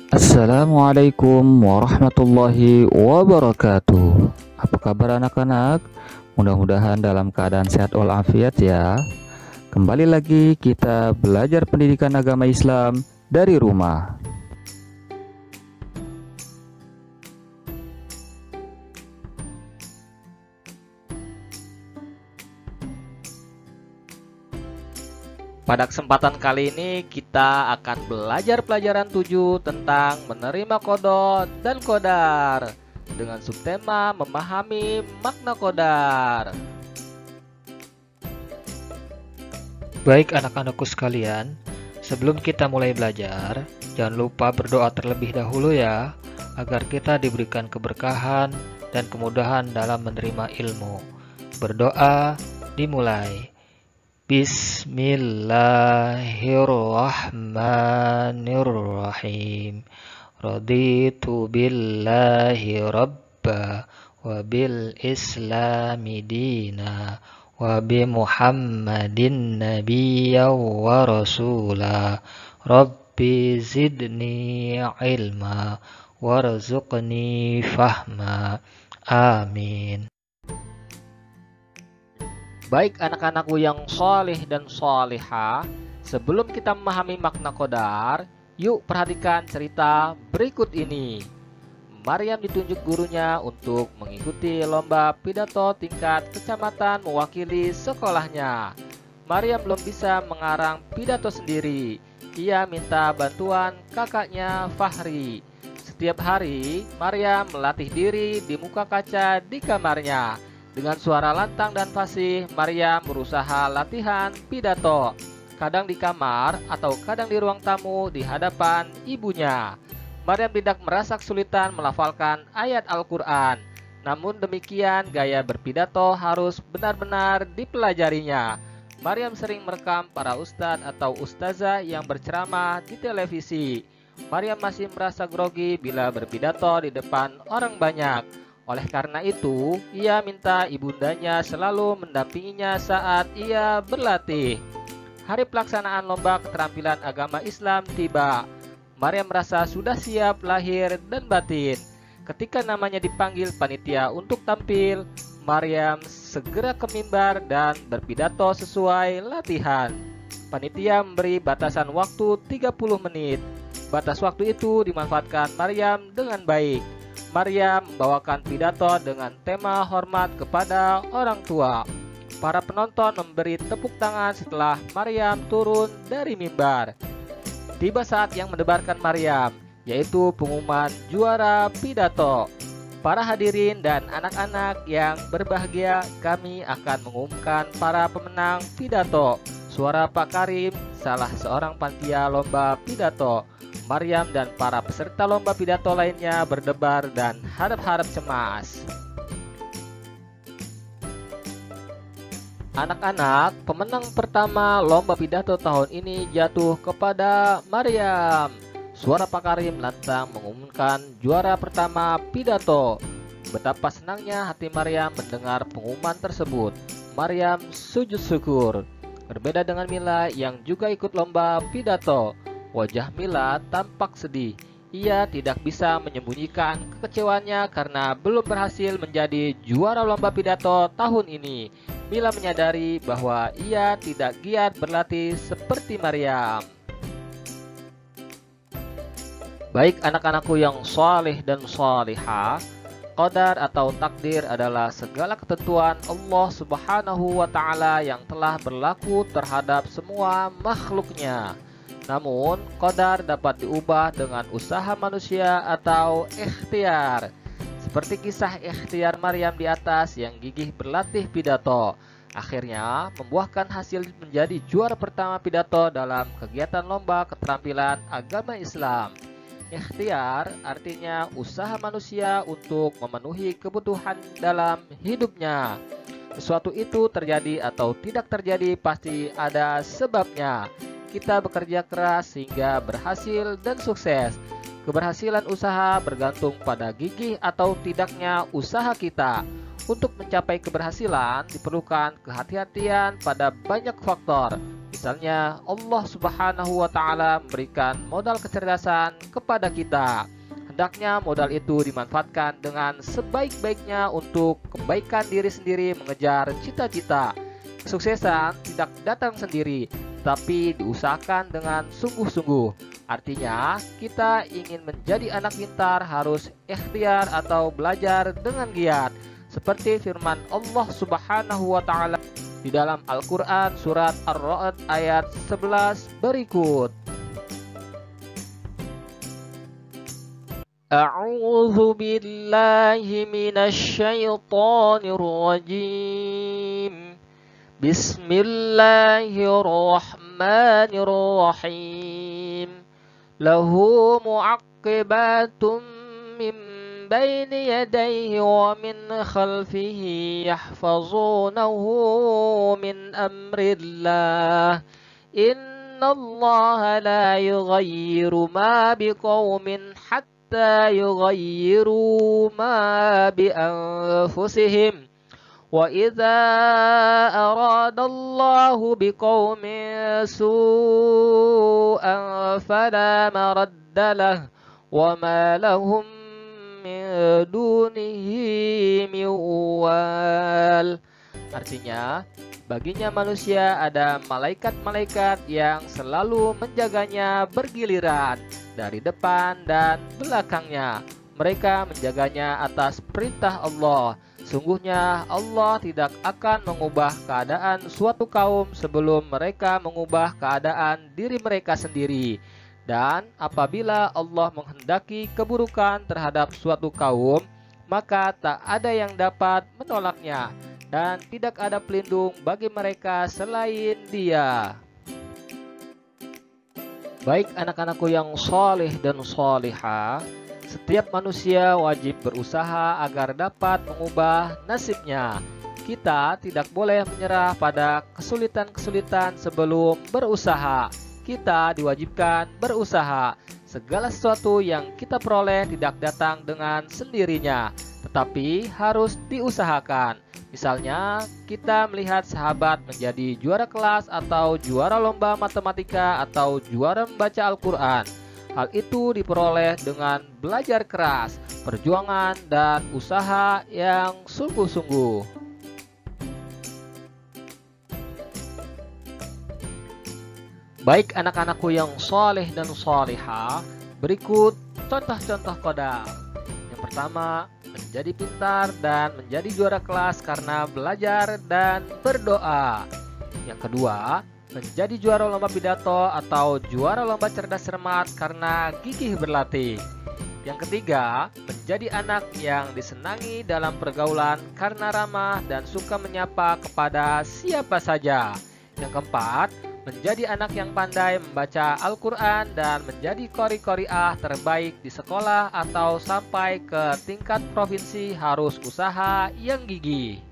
Assalamualaikum warahmatullahi wabarakatuh. Apa kabar anak-anak? Mudah-mudahan dalam keadaan sehat walafiat ya. Kembali lagi kita belajar pendidikan agama Islam dari rumah. Pada kesempatan kali ini kita akan belajar pelajaran 7 tentang menerima kodok dan kodar dengan subtema memahami makna kodar. Baik anak-anakku sekalian, sebelum kita mulai belajar, jangan lupa berdoa terlebih dahulu ya, agar kita diberikan keberkahan dan kemudahan dalam menerima ilmu. Berdoa dimulai. Bismillahirrahmanirrahim. Raditu billahi rabba wa bil islami dina wa bi muhammadin nabiyya wa rasula. Rabbi zidni ilma warzuqni fahma. Amin. Baik anak-anakku yang soleh dan soleha, sebelum kita memahami makna kodar, yuk perhatikan cerita berikut ini. Maryam ditunjuk gurunya untuk mengikuti lomba pidato tingkat kecamatan mewakili sekolahnya. Maryam belum bisa mengarang pidato sendiri. Ia minta bantuan kakaknya Fahri. Setiap hari, Maryam melatih diri di muka kaca di kamarnya. Dengan suara lantang dan fasih, Maryam berusaha latihan pidato. Kadang di kamar atau kadang di ruang tamu di hadapan ibunya. Maryam tidak merasa kesulitan melafalkan ayat Al-Quran. Namun demikian, gaya berpidato harus benar-benar dipelajarinya. Maryam sering merekam para ustadz atau ustazah yang berceramah di televisi. Maryam masih merasa grogi bila berpidato di depan orang banyak. Oleh karena itu, ia minta ibundanya selalu mendampinginya saat ia berlatih. Hari pelaksanaan lomba keterampilan agama Islam tiba. Maryam merasa sudah siap lahir dan batin. Ketika namanya dipanggil panitia untuk tampil, Maryam segera ke mimbar dan berpidato sesuai latihan. Panitia memberi batasan waktu 30 menit. Batas waktu itu dimanfaatkan Maryam dengan baik. Maryam membawakan pidato dengan tema hormat kepada orang tua. Para penonton memberi tepuk tangan setelah Maryam turun dari mimbar. Tiba saat yang mendebarkan Maryam, yaitu pengumuman juara pidato. Para hadirin dan anak-anak yang berbahagia, kami akan mengumumkan para pemenang pidato. Suara Pak Karim, salah seorang panitia lomba pidato. Maryam dan para peserta lomba pidato lainnya berdebar dan harap-harap cemas. Anak-anak, pemenang pertama lomba pidato tahun ini jatuh kepada Maryam. Suara Pak Karim lantang mengumumkan juara pertama pidato. Betapa senangnya hati Maryam mendengar pengumuman tersebut. Maryam sujud syukur. Berbeda dengan Mila yang juga ikut lomba pidato. Wajah Mila tampak sedih. Ia tidak bisa menyembunyikan kekecewaannya karena belum berhasil menjadi juara lomba pidato tahun ini. Mila menyadari bahwa ia tidak giat berlatih seperti Maryam. Baik anak-anakku yang soleh dan soleha, qadar atau takdir adalah segala ketentuan Allah Subhanahu wa Ta'ala yang telah berlaku terhadap semua makhluknya. Namun, qadar dapat diubah dengan usaha manusia atau ikhtiar. Seperti kisah ikhtiar Maryam di atas yang gigih berlatih pidato. Akhirnya, membuahkan hasil menjadi juara pertama pidato dalam kegiatan lomba keterampilan agama Islam. Ikhtiar artinya usaha manusia untuk memenuhi kebutuhan dalam hidupnya. Sesuatu itu terjadi atau tidak terjadi pasti ada sebabnya. Kita bekerja keras sehingga berhasil dan sukses. Keberhasilan usaha bergantung pada gigih atau tidaknya usaha kita. Untuk mencapai keberhasilan diperlukan kehati-hatian pada banyak faktor. Misalnya Allah Subhanahu wa Ta'ala memberikan modal kecerdasan kepada kita. Hendaknya modal itu dimanfaatkan dengan sebaik-baiknya untuk kebaikan diri sendiri mengejar cita-cita. Kesuksesan tidak datang sendiri, tapi diusahakan dengan sungguh-sungguh. Artinya, kita ingin menjadi anak pintar harus ikhtiar atau belajar dengan giat. Seperti firman Allah Subhanahu wa Ta'ala di dalam Al-Quran surat Ar-Ra'd ayat 11 berikut. A'udzu billahi minasy syaithanir rajim. Bismillahirrahmanirrahim. Lahu mu'aqqibatun min baini yadayhi wa min khalfihi yahfazunahu min amrillah. Innallaha la yughayyiru ma biqaumin hatta yughayyiru ma bi anfusihim. وَإِذَا أَرَادَ اللَّهُ بِقَوْمٍ سُوءًا فَلَا مَرَدَّ لَهُ وَمَا لَهُم مِّن دُونِهِ مِن وَالٍ. Artinya, baginya manusia ada malaikat-malaikat yang selalu menjaganya bergiliran dari depan dan belakangnya. Mereka menjaganya atas perintah Allah. Sungguhnya Allah tidak akan mengubah keadaan suatu kaum sebelum mereka mengubah keadaan diri mereka sendiri. Dan apabila Allah menghendaki keburukan terhadap suatu kaum, maka tak ada yang dapat menolaknya, dan tidak ada pelindung bagi mereka selain Dia. Baik anak-anakku yang soleh dan solihah, setiap manusia wajib berusaha agar dapat mengubah nasibnya. Kita tidak boleh menyerah pada kesulitan-kesulitan sebelum berusaha. Kita diwajibkan berusaha. Segala sesuatu yang kita peroleh tidak datang dengan sendirinya, tetapi harus diusahakan. Misalnya, kita melihat sahabat menjadi juara kelas atau juara lomba matematika atau juara membaca Al-Quran. Hal itu diperoleh dengan belajar keras, perjuangan, dan usaha yang sungguh-sungguh. Baik anak-anakku yang soleh dan solihah, berikut contoh-contoh qadar. Yang pertama, menjadi pintar dan menjadi juara kelas karena belajar dan berdoa. Yang kedua, menjadi juara lomba pidato atau juara lomba cerdas cermat karena gigih berlatih. Yang ketiga, menjadi anak yang disenangi dalam pergaulan karena ramah dan suka menyapa kepada siapa saja. Yang keempat, menjadi anak yang pandai membaca Al-Quran dan menjadi qori-qori'ah terbaik di sekolah atau sampai ke tingkat provinsi harus usaha yang gigih.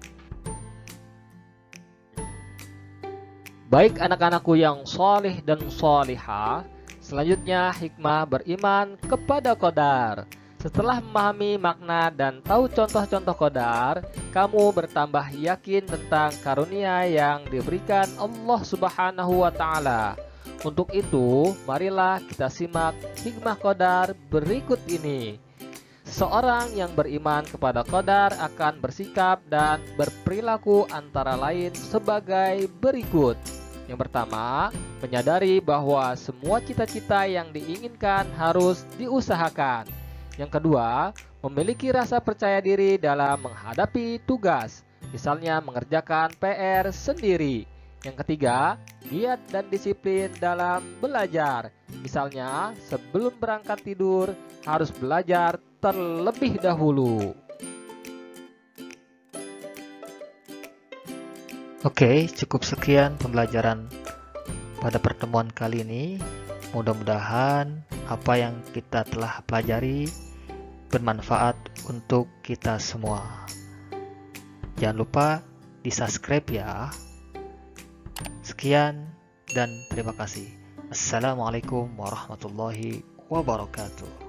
Baik anak-anakku yang soleh dan solihah, selanjutnya hikmah beriman kepada qadar. Setelah memahami makna dan tahu contoh-contoh qadar, kamu bertambah yakin tentang karunia yang diberikan Allah Subhanahu wa Ta'ala. Untuk itu, marilah kita simak hikmah qadar berikut ini. Seorang yang beriman kepada qadar akan bersikap dan berperilaku antara lain sebagai berikut. Yang pertama, menyadari bahwa semua cita-cita yang diinginkan harus diusahakan. Yang kedua, memiliki rasa percaya diri dalam menghadapi tugas, misalnya mengerjakan PR sendiri. Yang ketiga, giat dan disiplin dalam belajar, misalnya sebelum berangkat tidur harus belajar terlebih dahulu. Oke, cukup sekian pembelajaran pada pertemuan kali ini. Mudah-mudahan apa yang kita telah pelajari bermanfaat untuk kita semua. Jangan lupa di-subscribe ya. Sekian dan terima kasih. Assalamualaikum warahmatullahi wabarakatuh.